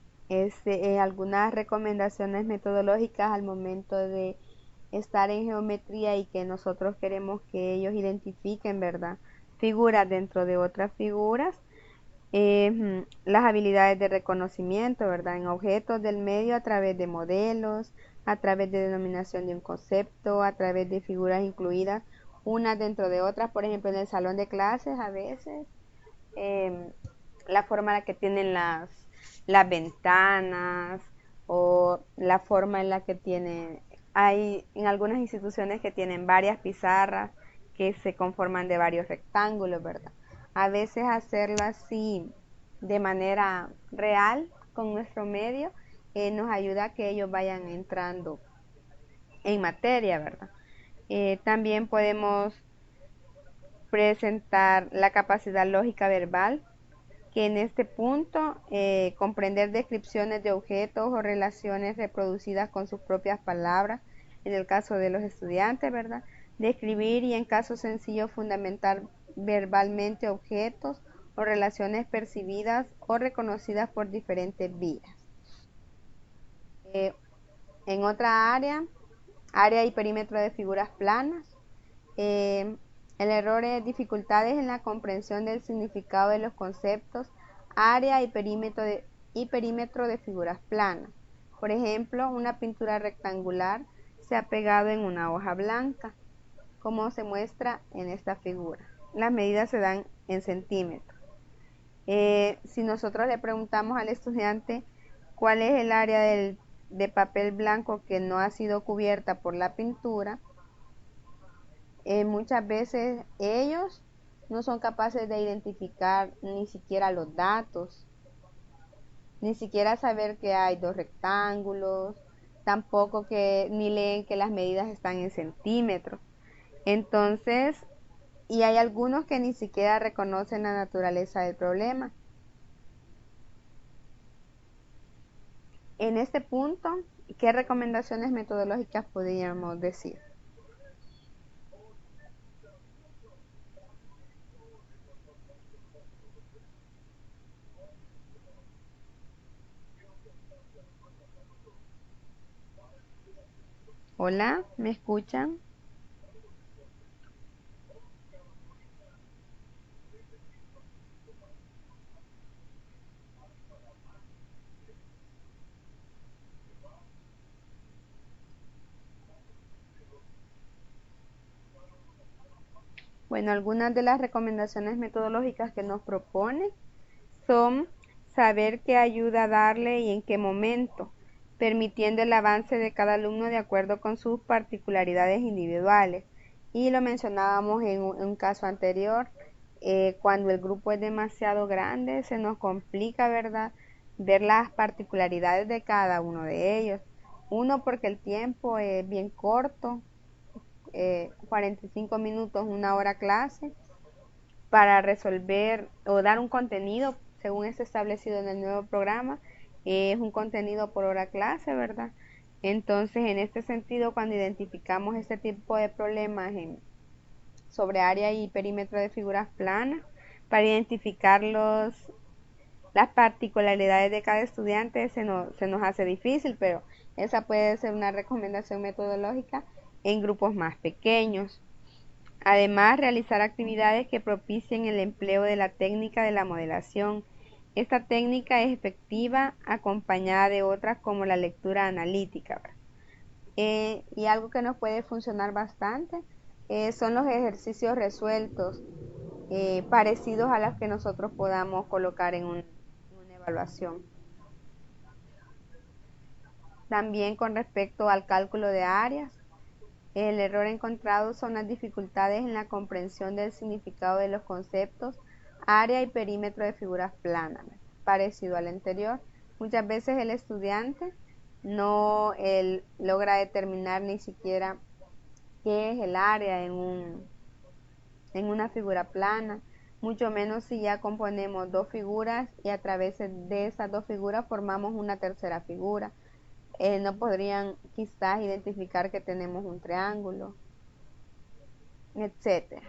Algunas recomendaciones metodológicas al momento de estar en geometría y que nosotros queremos que ellos identifiquen, ¿verdad?, figuras dentro de otras figuras. Las habilidades de reconocimiento, ¿verdad?, en objetos del medio a través de modelos, a través de denominación de un concepto, a través de figuras incluidas unas dentro de otras. Por ejemplo, en el salón de clases a veces la forma en la que tienen las ventanas, o la forma en la que tienen, hay en algunas instituciones que tienen varias pizarras que se conforman de varios rectángulos, ¿verdad? A veces hacerlo así de manera real con nuestro medio nos ayuda a que ellos vayan entrando en materia, ¿verdad? También podemos presentar la capacidad lógica verbal, que en este punto comprender descripciones de objetos o relaciones reproducidas con sus propias palabras, en el caso de los estudiantes, ¿verdad? Describir y en caso sencillo fundamentar verbalmente objetos o relaciones percibidas o reconocidas por diferentes vías. En otra área y perímetro de figuras planas, el error es dificultades en la comprensión del significado de los conceptos, área y perímetro de figuras planas. Por ejemplo, una pintura rectangular se ha pegado en una hoja blanca, como se muestra en esta figura. Las medidas se dan en centímetros. Si nosotros le preguntamos al estudiante cuál es el área de papel blanco que no ha sido cubierta por la pintura, muchas veces ellos no son capaces de identificar ni siquiera los datos, ni siquiera saber que hay dos rectángulos, tampoco que ni leen que las medidas están en centímetros. Entonces, y hay algunos que ni siquiera reconocen la naturaleza del problema. En este punto, ¿qué recomendaciones metodológicas podríamos decir? Hola, ¿me escuchan? Bueno, algunas de las recomendaciones metodológicas que nos propone son saber qué ayuda a darle y en qué momento, permitiendo el avance de cada alumno de acuerdo con sus particularidades individuales. Y lo mencionábamos en un caso anterior, cuando el grupo es demasiado grande, se nos complica, ¿verdad?, ver las particularidades de cada uno de ellos. Uno, porque el tiempo es bien corto, 45 minutos, una hora clase, para resolver o dar un contenido según es establecido en el nuevo programa. Es un contenido por hora clase, ¿verdad? Entonces, en este sentido, cuando identificamos este tipo de problemas sobre área y perímetro de figuras planas, para identificar las particularidades de cada estudiante se nos hace difícil, pero esa puede ser una recomendación metodológica en grupos más pequeños. Además, realizar actividades que propicien el empleo de la técnica de la modelación. Esta técnica es efectiva acompañada de otras como la lectura analítica. Y algo que nos puede funcionar bastante son los ejercicios resueltos, parecidos a los que nosotros podamos colocar en una evaluación. También con respecto al cálculo de áreas, el error encontrado son las dificultades en la comprensión del significado de los conceptos, área y perímetro de figuras planas. Parecido al anterior, muchas veces el estudiante no logra determinar ni siquiera qué es el área en una figura plana, mucho menos si ya componemos dos figuras y a través de esas dos figuras formamos una tercera figura. No podrían quizás identificar que tenemos un triángulo, etc.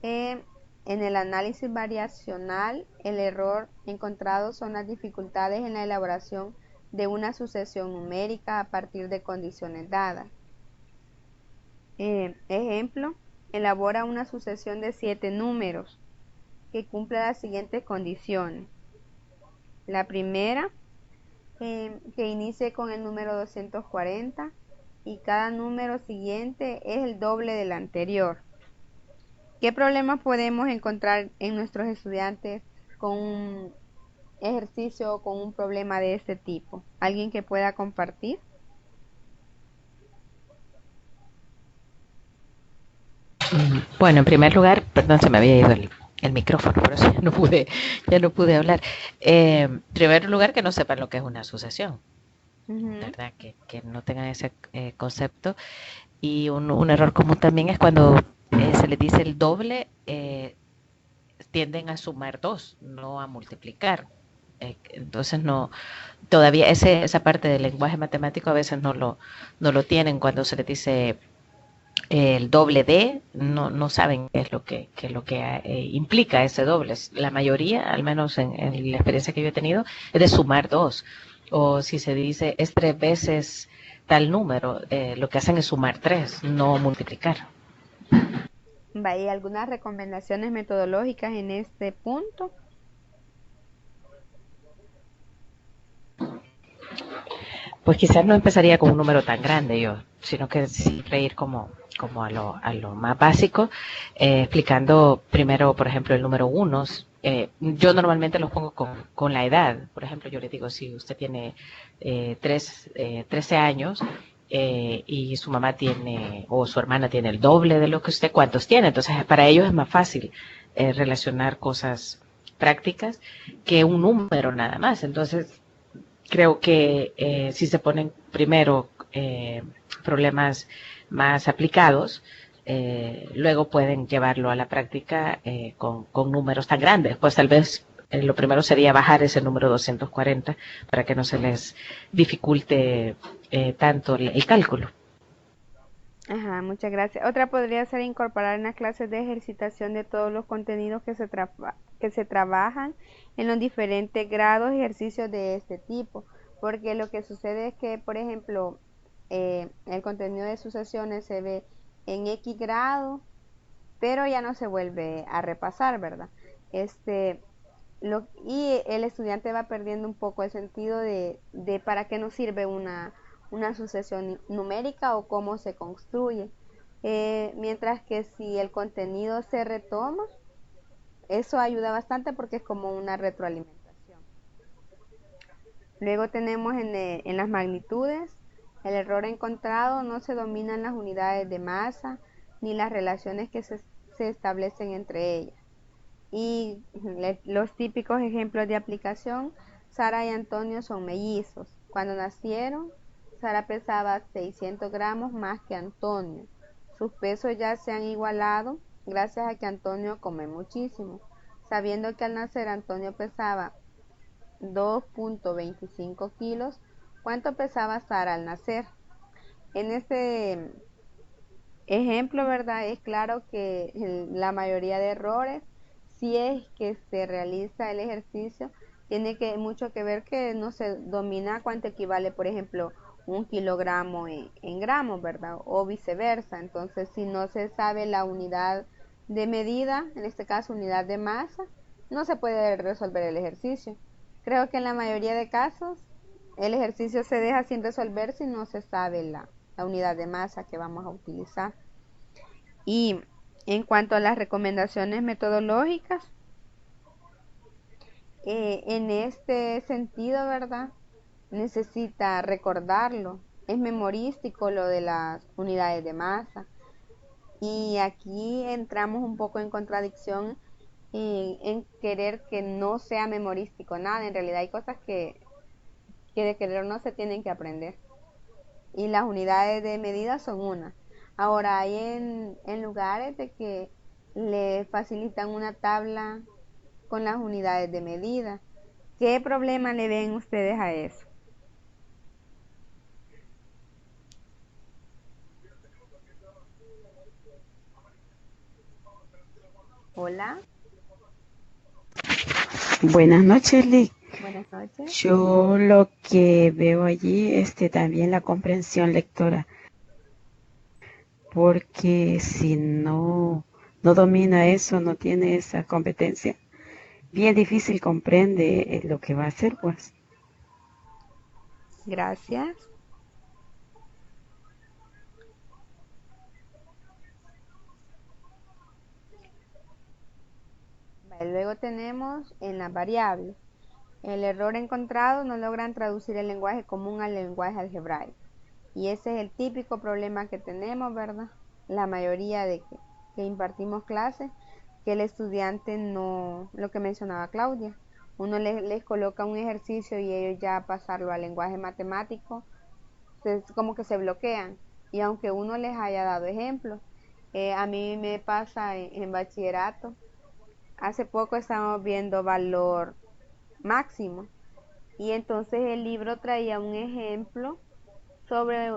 En el análisis variacional, el error encontrado son las dificultades en la elaboración de una sucesión numérica a partir de condiciones dadas. Ejemplo, elabora una sucesión de 7 números que cumpla las siguientes condiciones. La primera, que inicie con el número 240 y cada número siguiente es el doble del anterior. ¿Qué problemas podemos encontrar en nuestros estudiantes con un ejercicio o con un problema de este tipo? ¿Alguien que pueda compartir? Bueno, en primer lugar, perdón, se me había ido el micrófono, por eso ya no pude hablar. En primer lugar, que no sepan lo que es una sucesión, ¿verdad? Que no tengan ese concepto. Y un error común también es cuando se les dice el doble, tienden a sumar 2, no a multiplicar. Entonces no, todavía esa parte del lenguaje matemático a veces no lo tienen cuando se les dice el doble de, no saben qué es lo que implica ese doble. La mayoría, al menos en la experiencia que yo he tenido, es de sumar 2. O si se dice es 3 veces tal número, lo que hacen es sumar 3, no multiplicar. ¿Hay algunas recomendaciones metodológicas en este punto? Pues quizás no empezaría con un número tan grande yo, sino que siempre ir como a lo más básico, explicando primero, por ejemplo, el número unos. Yo normalmente los pongo con la edad. Por ejemplo, yo les digo, si usted tiene 13 años y su mamá tiene, o su hermana tiene el doble de lo que usted, ¿cuántos tiene? Entonces, para ellos es más fácil relacionar cosas prácticas que un número nada más. Entonces, creo que si se ponen primero problemas más aplicados, luego pueden llevarlo a la práctica con números tan grandes. Pues tal vez lo primero sería bajar ese número 240 para que no se les dificulte tanto el cálculo. Ajá, muchas gracias. Otra podría ser incorporar en las clases de ejercitación de todos los contenidos que se trabajan en los diferentes grados ejercicios de este tipo, porque lo que sucede es que, por ejemplo, el contenido de sucesiones se ve en X grado, pero ya no se vuelve a repasar, ¿verdad? Y el estudiante va perdiendo un poco el sentido de para qué nos sirve una sucesión numérica o cómo se construye. Mientras que si el contenido se retoma, eso ayuda bastante porque es como una retroalimentación. Luego tenemos en las magnitudes, el error encontrado: no se dominan las unidades de masa ni las relaciones que se establecen entre ellas. Y los típicos ejemplos de aplicación: Sara y Antonio son mellizos. Cuando nacieron, Sara pesaba 600 gramos más que Antonio. Sus pesos ya se han igualado gracias a que Antonio come muchísimo. Sabiendo que al nacer Antonio pesaba 2.25 kilos, ¿cuánto pesaba Sara al nacer? En este ejemplo, ¿verdad? Es claro que la mayoría de errores, si es que se realiza el ejercicio, tiene mucho que ver que no se domina cuánto equivale, por ejemplo, 1 kilogramo en gramos, ¿verdad? O viceversa. Entonces, si no se sabe la unidad de medida, en este caso unidad de masa, no se puede resolver el ejercicio. Creo que en la mayoría de casos el ejercicio se deja sin resolver si no se sabe la unidad de masa que vamos a utilizar. Y en cuanto a las recomendaciones metodológicas, en este sentido, ¿verdad? Necesita recordarlo. Es memorístico lo de las unidades de masa. Y aquí entramos un poco en contradicción en querer que no sea memorístico nada. En realidad hay cosas que de querer no se tienen que aprender. Y las unidades de medida son una. Ahora hay en lugares de que le facilitan una tabla con las unidades de medida. ¿Qué problema le ven ustedes a eso? Hola. Buenas noches, Lick. Buenas noches. Yo lo que veo allí es también la comprensión lectora, porque si no domina eso, no tiene esa competencia, bien difícil comprende lo que va a hacer, pues. Gracias. Luego tenemos en las variables. El error encontrado: no logran traducir el lenguaje común al lenguaje algebraico. Y ese es el típico problema que tenemos, ¿verdad? La mayoría de que impartimos clases, que el estudiante no, lo que mencionaba Claudia, uno les coloca un ejercicio y ellos ya pasarlo al lenguaje matemático, como que se bloquean. Y aunque uno les haya dado ejemplos, a mí me pasa en bachillerato. Hace poco estábamos viendo valor máximo y entonces el libro traía un ejemplo sobre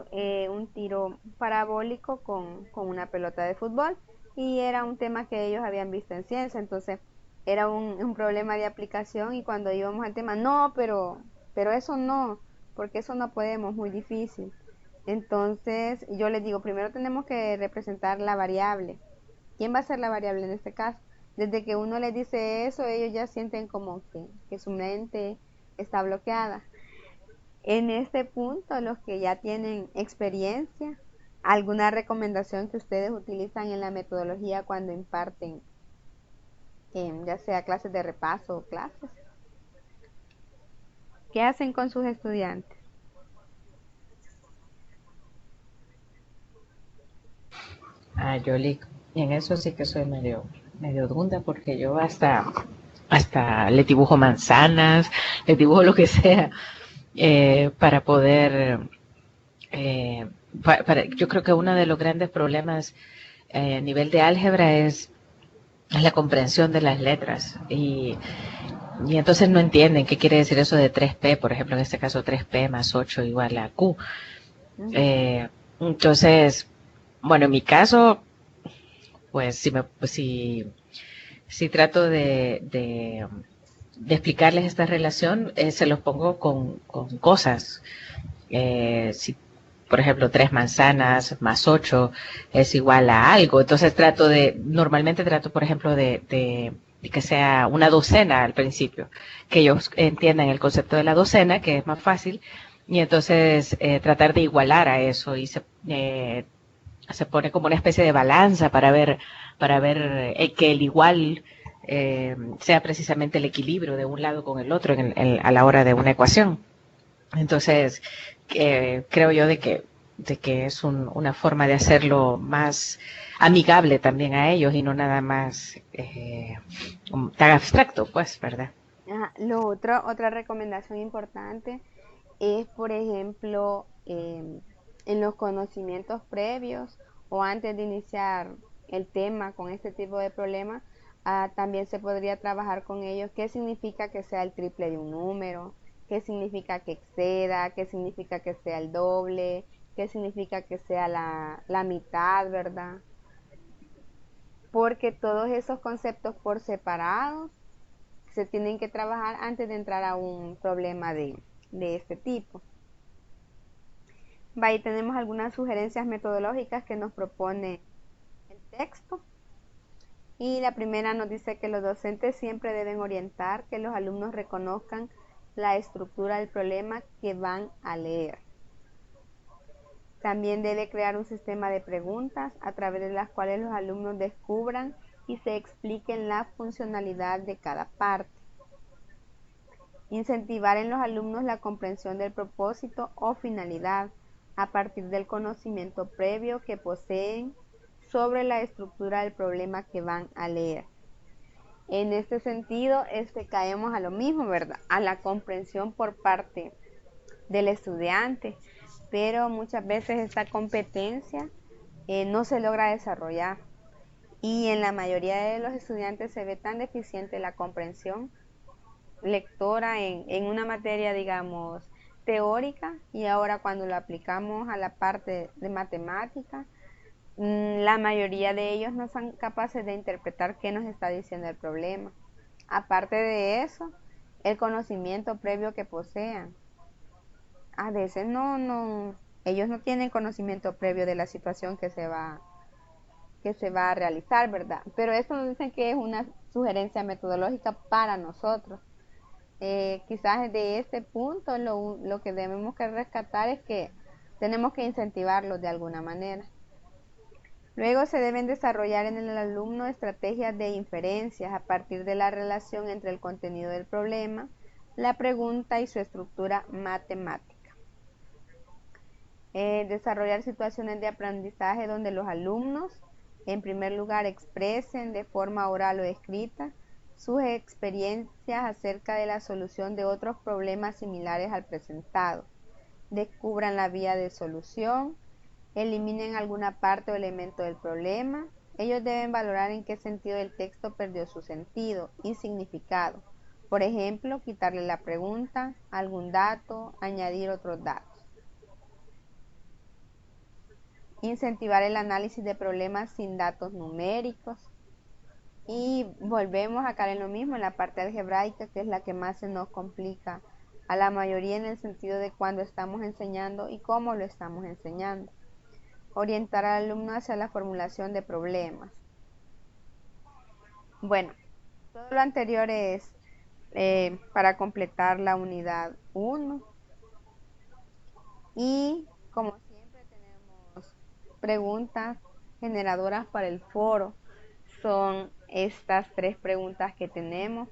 un tiro parabólico con una pelota de fútbol y era un tema que ellos habían visto en ciencia, entonces era un problema de aplicación y cuando íbamos al tema, no, pero eso no, porque eso no podemos, muy difícil. Entonces yo les digo, primero tenemos que representar la variable. ¿Quién va a ser la variable en este caso? Desde que uno les dice eso, ellos ya sienten como que su mente está bloqueada. En este punto, los que ya tienen experiencia, ¿alguna recomendación que ustedes utilizan en la metodología cuando imparten, ya sea clases de repaso o clases? ¿Qué hacen con sus estudiantes? Yo en eso sí que soy medio dunda porque yo hasta le dibujo manzanas, le dibujo lo que sea para poder, yo creo que uno de los grandes problemas a nivel de álgebra es la comprensión de las letras y entonces no entienden qué quiere decir eso de 3P, por ejemplo, en este caso 3P más 8 igual a Q. Entonces, bueno, en mi caso, pues si trato de explicarles esta relación, se los pongo con cosas. Si, por ejemplo, 3 manzanas más 8 es igual a algo, entonces normalmente trato, por ejemplo, de que sea una docena al principio, que ellos entiendan el concepto de la docena, que es más fácil, y entonces tratar de igualar a eso y se pone como una especie de balanza para ver que el igual sea precisamente el equilibrio de un lado con el otro a la hora de una ecuación. Entonces, creo yo de que es una forma de hacerlo más amigable también a ellos y no nada más tan abstracto, pues, ¿verdad? Otra recomendación importante es, por ejemplo, en los conocimientos previos o antes de iniciar el tema con este tipo de problemas, también se podría trabajar con ellos qué significa que sea el triple de un número, qué significa que exceda, qué significa que sea el doble, qué significa que sea la mitad, ¿verdad? Porque todos esos conceptos por separado se tienen que trabajar antes de entrar a un problema de este tipo. Ahí tenemos algunas sugerencias metodológicas que nos propone el texto. Y la primera nos dice que los docentes siempre deben orientar que los alumnos reconozcan la estructura del problema que van a leer. También debe crear un sistema de preguntas a través de las cuales los alumnos descubran y se expliquen la funcionalidad de cada parte. Incentivar en los alumnos la comprensión del propósito o finalidad a partir del conocimiento previo que poseen sobre la estructura del problema que van a leer. En este sentido, caemos a lo mismo, ¿verdad? A la comprensión por parte del estudiante, pero muchas veces esta competencia no se logra desarrollar y en la mayoría de los estudiantes se ve tan deficiente la comprensión lectora en una materia, digamos, teórica, y ahora cuando lo aplicamos a la parte de matemática, la mayoría de ellos no son capaces de interpretar qué nos está diciendo el problema. Aparte de eso, el conocimiento previo que posean. A veces ellos no tienen conocimiento previo de la situación que se va a realizar, ¿verdad? Pero esto nos dicen que es una sugerencia metodológica para nosotros. Quizás de este punto lo que debemos que rescatar es que tenemos que incentivarlos de alguna manera. Luego se deben desarrollar en el alumno estrategias de inferencias a partir de la relación entre el contenido del problema, la pregunta y su estructura matemática. Desarrollar situaciones de aprendizaje donde los alumnos, en primer lugar, expresen de forma oral o escrita sus experiencias acerca de la solución de otros problemas similares al presentado, descubran la vía de solución, eliminen alguna parte o elemento del problema. Ellos deben valorar en qué sentido el texto perdió su sentido y significado. Por ejemplo, quitarle la pregunta, algún dato, añadir otros datos. Incentivar el análisis de problemas sin datos numéricos. Y volvemos a caer en lo mismo, en la parte algebraica, que es la que más se nos complica a la mayoría en el sentido de cuando estamos enseñando y cómo lo estamos enseñando. Orientar al alumno hacia la formulación de problemas. Bueno, todo lo anterior es para completar la unidad 1. Y como siempre tenemos preguntas generadoras para el foro. Son estas 3 preguntas que tenemos.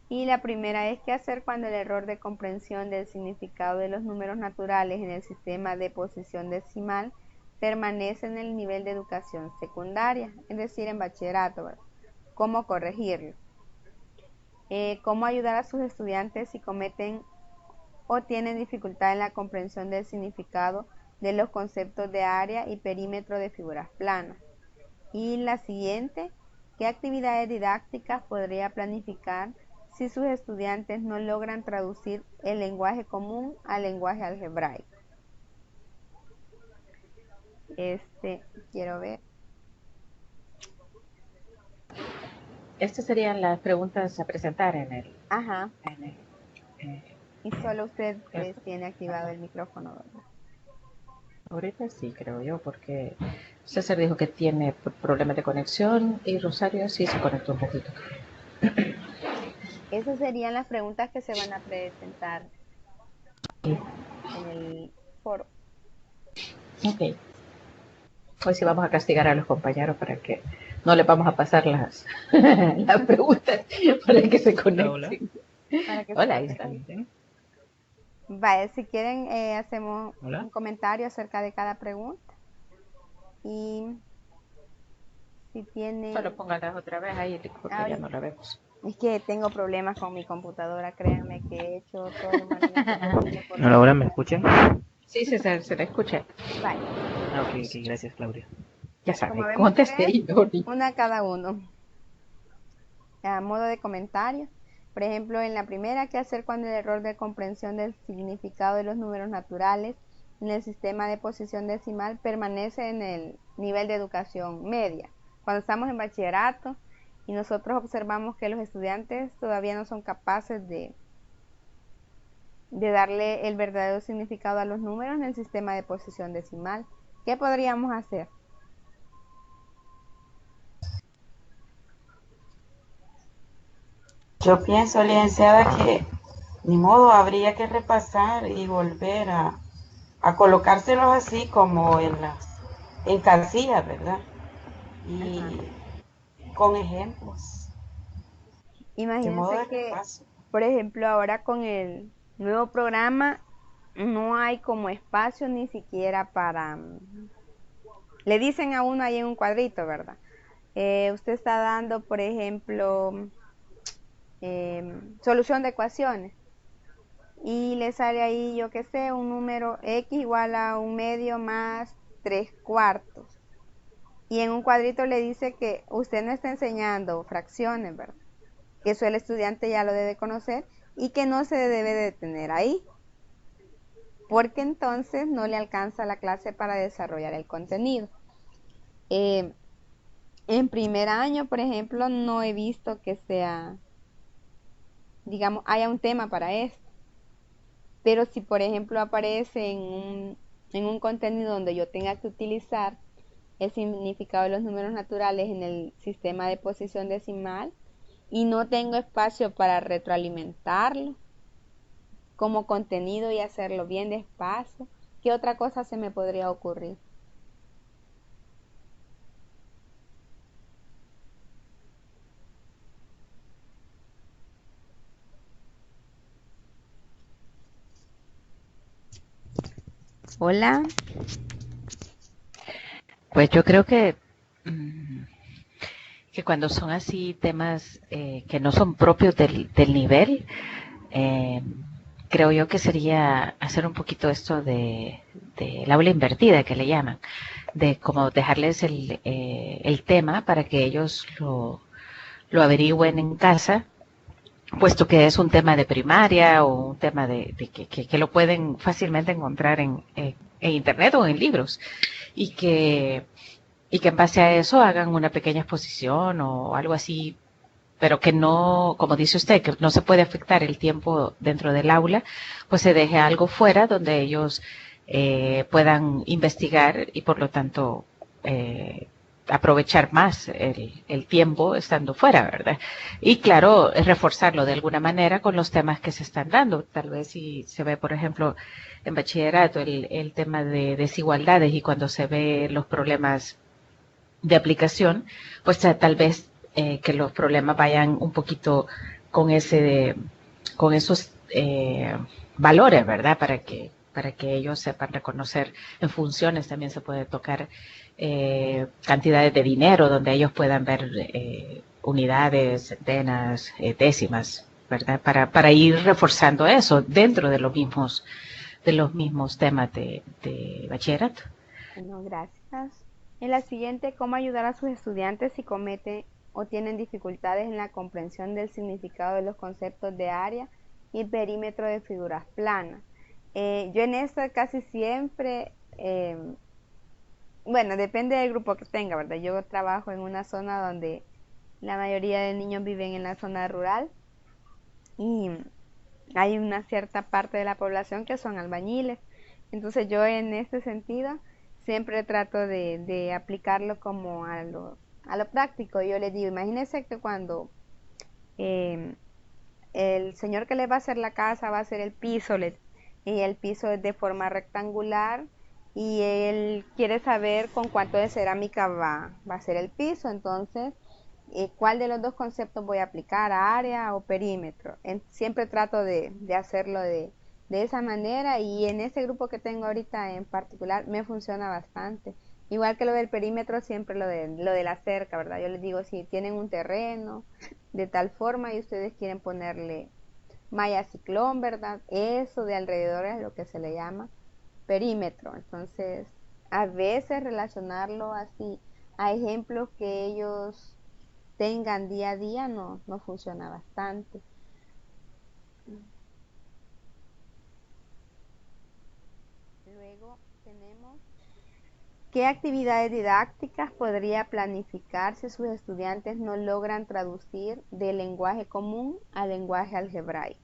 Y la primera es: ¿qué hacer cuando el error de comprensión del significado de los números naturales en el sistema de posición decimal permanece en el nivel de educación secundaria, es decir, en bachillerato, ¿verdad? ¿Cómo corregirlo? ¿Cómo ayudar a sus estudiantes si cometen o tienen dificultad en la comprensión del significado de los conceptos de área y perímetro de figuras planas? Y la siguiente: ¿qué actividades didácticas podría planificar si sus estudiantes no logran traducir el lenguaje común al lenguaje algebraico? Quiero ver. Estas serían las preguntas a presentar en el... Ajá. eh, Y solo usted tiene activado el micrófono, ¿verdad? ahorita sí, creo yo, porque César dijo que tiene problemas de conexión y Rosario sí se conectó un poquito. Esas serían las preguntas que se van a presentar Sí. en el foro. Ok. Hoy sí vamos a castigar a los compañeros para que no les vamos a pasar las preguntas para que se conecten. Hola, ahí está. Vaya, si quieren hacemos Hola. un comentario acerca de cada pregunta. Y si tienen... Solo pónganlas otra vez ahí porque ya no la vemos. Es que tengo problemas con mi computadora, créanme que he hecho todo lo humanamente posible. ¿Ahora me escuchan? Sí, se la escucha. Vale. Ok, gracias, Claudia. Ya saben, Como vemos, contesté. una cada uno. A modo de comentario, por ejemplo, en la primera, ¿qué hacer cuando el error de comprensión del significado de los números naturales en el sistema de posición decimal permanece en el nivel de educación media? Cuando estamos en bachillerato y nosotros observamos que los estudiantes todavía no son capaces de darle el verdadero significado a los números en el sistema de posición decimal, ¿qué podríamos hacer? Yo pienso, licenciada, que ni modo, habría que repasar y volver a colocárselos así como en casillas, ¿verdad? Y con ejemplos. De modo Imagínense de que, repaso. por ejemplo, ahora con el nuevo programa no hay como espacio ni siquiera para... Le dicen a uno ahí en un cuadrito, ¿verdad? Usted está dando, por ejemplo, solución de ecuaciones. Y le sale ahí, yo qué sé, un número x igual a 1/2 más 3/4. Y en un cuadrito le dice que usted no está enseñando fracciones, ¿verdad? Que eso el estudiante ya lo debe conocer y que no se debe detener ahí, porque entonces no le alcanza la clase para desarrollar el contenido. En primer año, por ejemplo, no he visto que sea digamos, haya un tema para esto. Pero si, por ejemplo, aparece en un contenido donde yo tenga que utilizar el significado de los números naturales en el sistema de posición decimal y no tengo espacio para retroalimentarlo como contenido y hacerlo bien despacio, ¿qué otra cosa se me podría ocurrir? Hola. Pues yo creo mm, que cuando son así temas que no son propios del nivel, eh, creo yo que sería hacer un poquito esto del aula invertida que le llaman, de como dejarles el tema para que ellos lo averigüen en casa, puesto que es un tema de primaria o un tema que lo pueden fácilmente encontrar en internet o en libros, y que en base a eso hagan una pequeña exposición o algo así, pero que no, como dice usted, que no se puede afectar el tiempo dentro del aula, pues se deje algo fuera donde ellos puedan investigar y por lo tanto aprovechar más el tiempo estando fuera, ¿verdad? Y claro, reforzarlo de alguna manera con los temas que se están dando. Tal vez si se ve, por ejemplo, en bachillerato el tema de desigualdades y cuando se ve los problemas de aplicación, pues tal vez que los problemas vayan un poquito con con esos valores, ¿verdad? Para que ellos sepan reconocer en funciones. También se puede tocar cantidades de dinero donde ellos puedan ver unidades, centenas, décimas, ¿verdad? Para ir reforzando eso dentro de los mismos temas de bachillerato. Bueno, gracias. En la siguiente, ¿cómo ayudar a sus estudiantes si cometen o tienen dificultades en la comprensión del significado de los conceptos de área y perímetro de figuras planas? Yo en esto casi siempre, bueno, depende del grupo que tenga, ¿verdad? Yo trabajo en una zona donde la mayoría de niños viven en la zona rural y hay una cierta parte de la población que son albañiles. Entonces yo en este sentido siempre trato de aplicarlo como a lo práctico. Yo les digo, imagínense que cuando eh, el señor que les va a hacer la casa va a hacer el piso, y el piso es de forma rectangular y él quiere saber con cuánto de cerámica va a ser el piso. Entonces, ¿cuál de los dos conceptos voy a aplicar, área o perímetro? Siempre trato de hacerlo de esa manera y en ese grupo que tengo ahorita en particular me funciona bastante. Igual que lo del perímetro, siempre lo de la cerca, ¿verdad? Yo les digo, si tienen un terreno de tal forma y ustedes quieren ponerle malla ciclón, ¿verdad? Eso de alrededor es lo que se le llama perímetro. Entonces, a veces relacionarlo así a ejemplos que ellos tengan día a día no funciona bastante. Luego tenemos ¿qué actividades didácticas podría planificar si sus estudiantes no logran traducir del lenguaje común al lenguaje algebraico?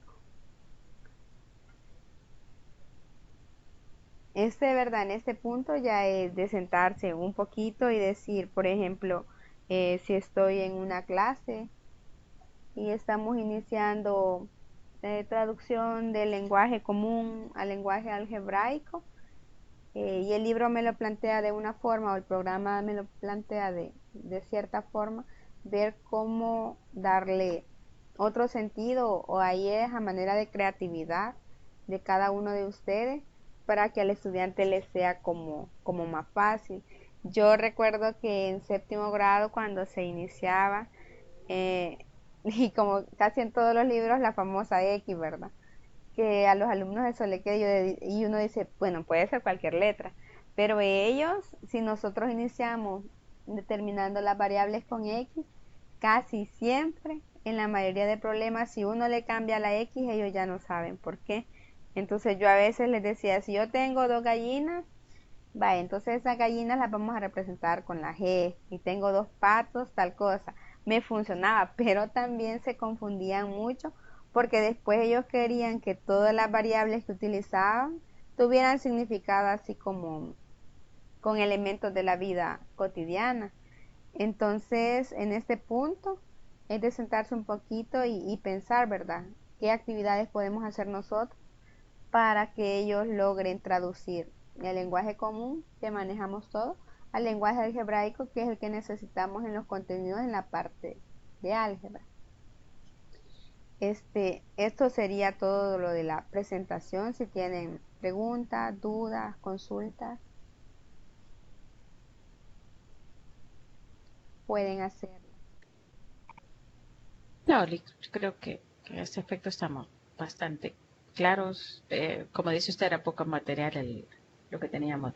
¿Verdad? En este punto ya es de sentarse un poquito y decir, por ejemplo, si estoy en una clase y estamos iniciando traducción del lenguaje común al lenguaje algebraico, y el libro me lo plantea de una forma o el programa me lo plantea de cierta forma, ver cómo darle otro sentido o ahí es a manera de creatividad de cada uno de ustedes para que al estudiante le sea como más fácil. Yo recuerdo que en séptimo grado cuando se iniciaba, eh, y como casi en todos los libros, la famosa X, ¿verdad? Que a los alumnos eso le queda y uno dice, bueno, puede ser cualquier letra, pero ellos, si nosotros iniciamos determinando las variables con X, casi siempre, en la mayoría de problemas, si uno le cambia la X, ellos ya no saben por qué. Entonces yo a veces les decía, si yo tengo dos gallinas, va, entonces esas gallinas las vamos a representar con la G, y tengo dos patos, tal cosa. Me funcionaba, pero también se confundían mucho porque después ellos querían que todas las variables que utilizaban tuvieran significado así como con elementos de la vida cotidiana. Entonces, en este punto es de sentarse un poquito y pensar, ¿verdad? ¿Qué actividades podemos hacer nosotros para que ellos logren traducir el lenguaje común que manejamos todos al lenguaje algebraico, que es el que necesitamos en los contenidos en la parte de álgebra? Esto sería todo lo de la presentación. Si tienen preguntas, dudas, consultas, pueden hacerlo. No, yo creo que en este aspecto estamos bastante claros. Como dice usted, era poco material lo que teníamos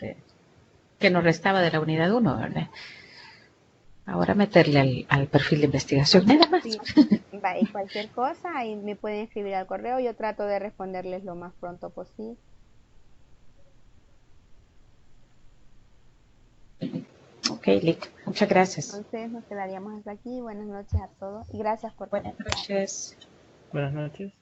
que nos restaba de la unidad uno, ¿verdad? Ahora meterle al perfil de investigación, nada más. Sí. Y cualquier cosa, ahí me pueden escribir al correo. Yo trato de responderles lo más pronto posible. Ok, Lick, muchas gracias. Entonces nos quedaríamos hasta aquí. Buenas noches a todos y gracias por Buenas noches. Buenas noches.